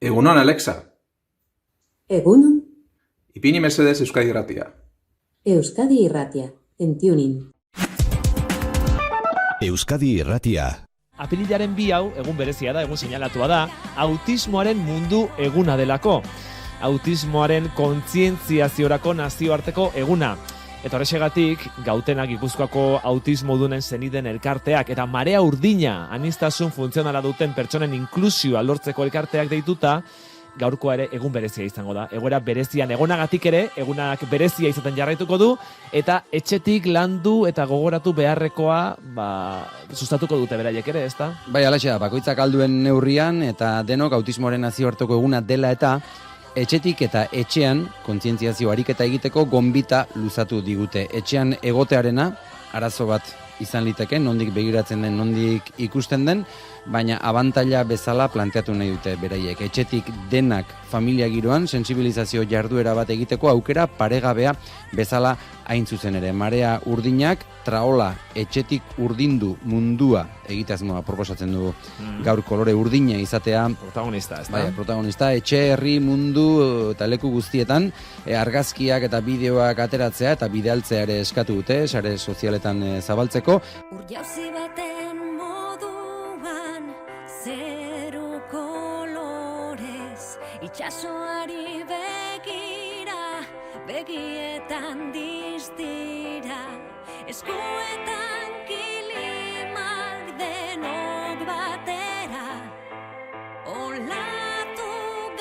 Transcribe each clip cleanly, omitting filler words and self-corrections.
Egunon, Alexa. Egunon, Ipini mesedez Euskadi Irratia. Euskadi Irratia, en tuning. Euskadi Irratia. Apirilaren 2 hau, egun berezia da, egun seinalatua da, autismoaren mundu eguna delako. Autismoaren kontzientziaziorako nazioarteko eguna. Eta horrexegatik, Gautenak Gipuzkoako autismodunen zeniden elkarteak eta Marea Urdina aniztasun funtzionala duten pertsonen inklusioa lortzeko elkarteak deituta, gaurkoa ere egun berezia izango da. Egoera berezian egonagatik ere, egunak berezia izaten jarraituko du, eta etxetik landu eta gogoratu beharrekoa sustatuko dute beraiek ere, ezta? Bai, alaxe, bakoitzak alduen neurrian eta denok autismoaren nazioarteko eguna dela eta etxetik eta etxean kontzientziazio ariketa egiteko gonbita luzatu digute. Etxean egotearena arazo bat izan liteke, nondik begiratzen den, nondik ikusten den, baina abantaila bezala planteatu nahi dute beraiek. Etxetik denak familia giroan sentsibilizazio jarduera bat egiteko aukera paregabea bezala hain zuzen ere. Marea Urdinak traola etxetik urdindu mundua egitasmoa proposatzen dugu. Gaur kolore urdina izatea Protagonista, ezta? bai, protagonista, etxe, herri, mundu eta leku guztietan argazkiak eta bideoak ateratzea eta bidaltzea ere eskatu dute, sare sozialetan zabaltzeko. Urjauzi baten moduan, zeru kolorez, itxasoari begira, begietan distira, eskuetan kilimak denok batera, olatu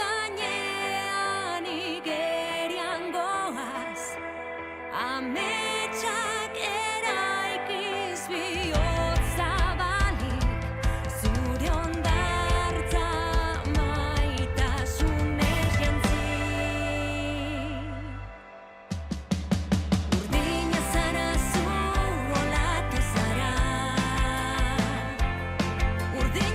gainean igerian goaz, ametsak eraikiz bihotza balik, zure ondartza maitasunez jantzi. Urdina zara zu olatu zara, urdina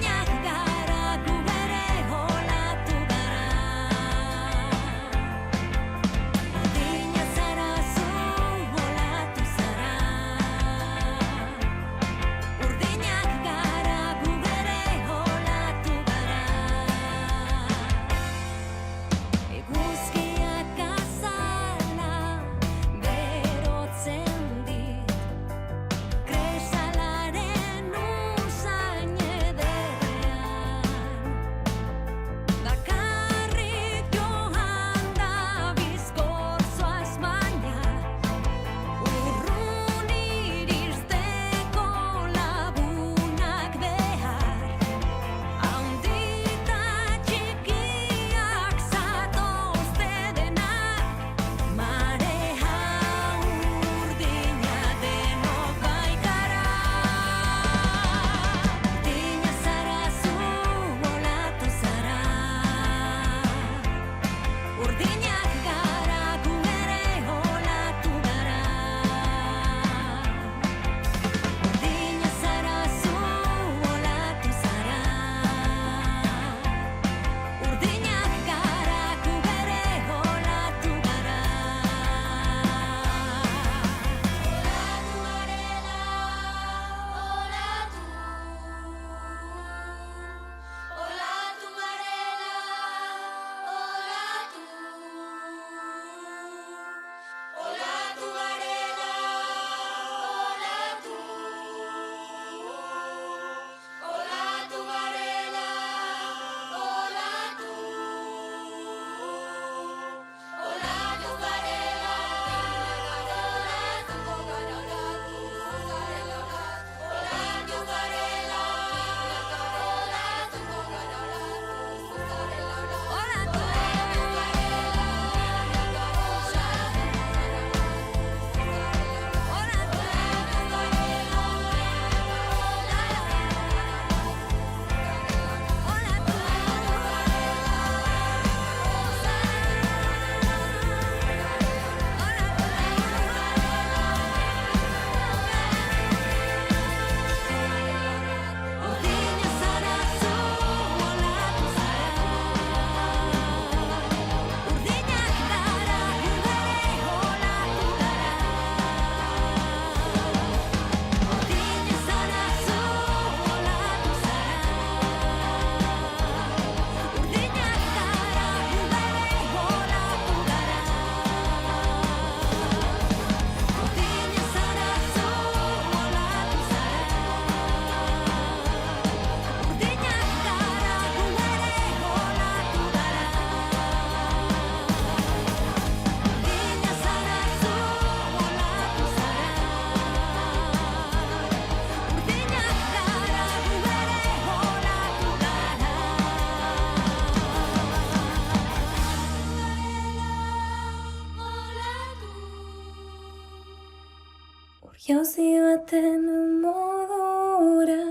jauzi baten modura,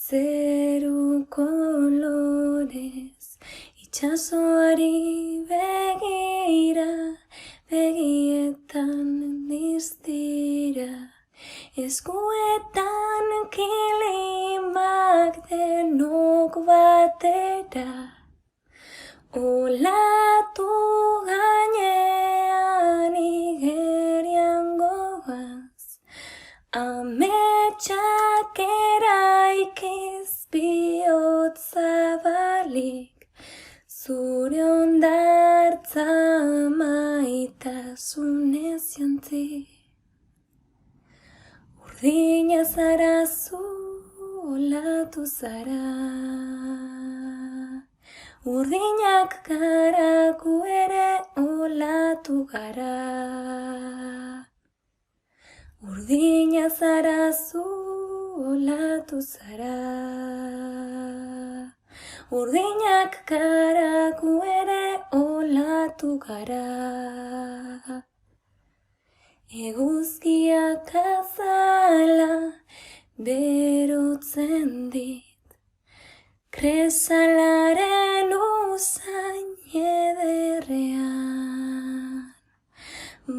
zeru kolorez, itxasoari begira, begietan diztira, eskuetan kilimak denok batera, olatu gainean igerian goaz, ametsak eraikiz bihotza balik, zure ondartza maitasunez jantzi. Urdina zara zu, olatu zara. Urdinak gara gu ere olatu gara. Urdina zara zu, olatu zara. Urdinak gara gu ere olatu gara. Eguzkiak azala berotzen dit, kresalaren usain ederrean.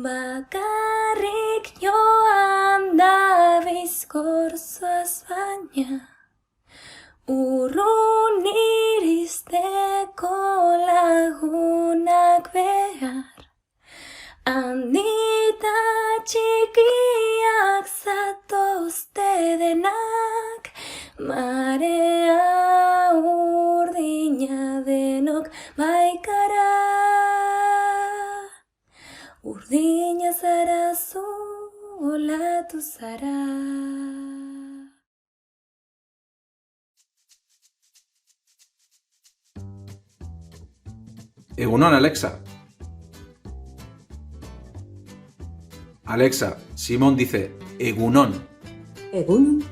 Bakarrik joan da bizkorzoaz baina, urrun iristeko lagunak behar. Handita txikiak zatozte denak, marea urdina denok baikara. Urdina zara zu, olatu zara. Egunon, Alexa. Alexa, Simón dice, Egunon. Egunon,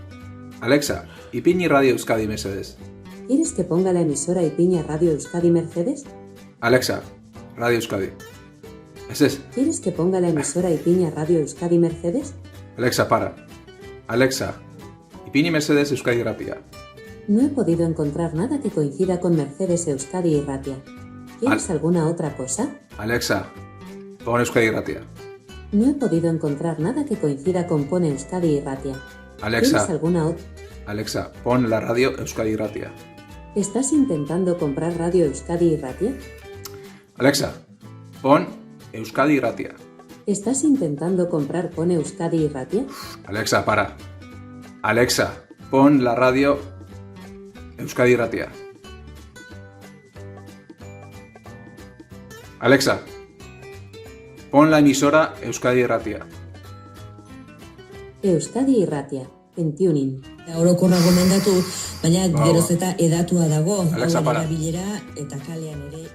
Alexa, ipini Radio Euskadi mesedez. ¿quieres que ponga la emisora Ipiña Radio Euskadi Mercedes? Alexa, Radio Euskadi. ¿Es? ¿Quieres que ponga la emisora Ipiña Radio Euskadi Mercedes? Alexa, para. Alexa, ipini Mercedes Euskadi Ratia. No he podido encontrar nada que coincida con Mercedes Euskadi y Ratia. ¿Quieres alguna otra cosa? Alexa, pon Euskadi Ratia. No he podido encontrar nada que coincida con Pon Euskadi y Ratia. Alexa, ¿Quieres alguna otra? Alexa, pon la radio Euskadi Ratia. ¿Estás intentando comprar Radio Euskadi y Ratia? Alexa, pon Euskadi Ratia. ¿Estás intentando comprar Pon Euskadi y Ratia? Alexa, para. Alexa, pon la radio Euskadi Ratia. Alexa, pon la emisora Euskadi Ratia. Euskadi y Ratia, en Tuning. Orokorra gomendatu, baina Ba, geroz eta edatua dago. Alexa, hauen para. erabilera eta kalean ere.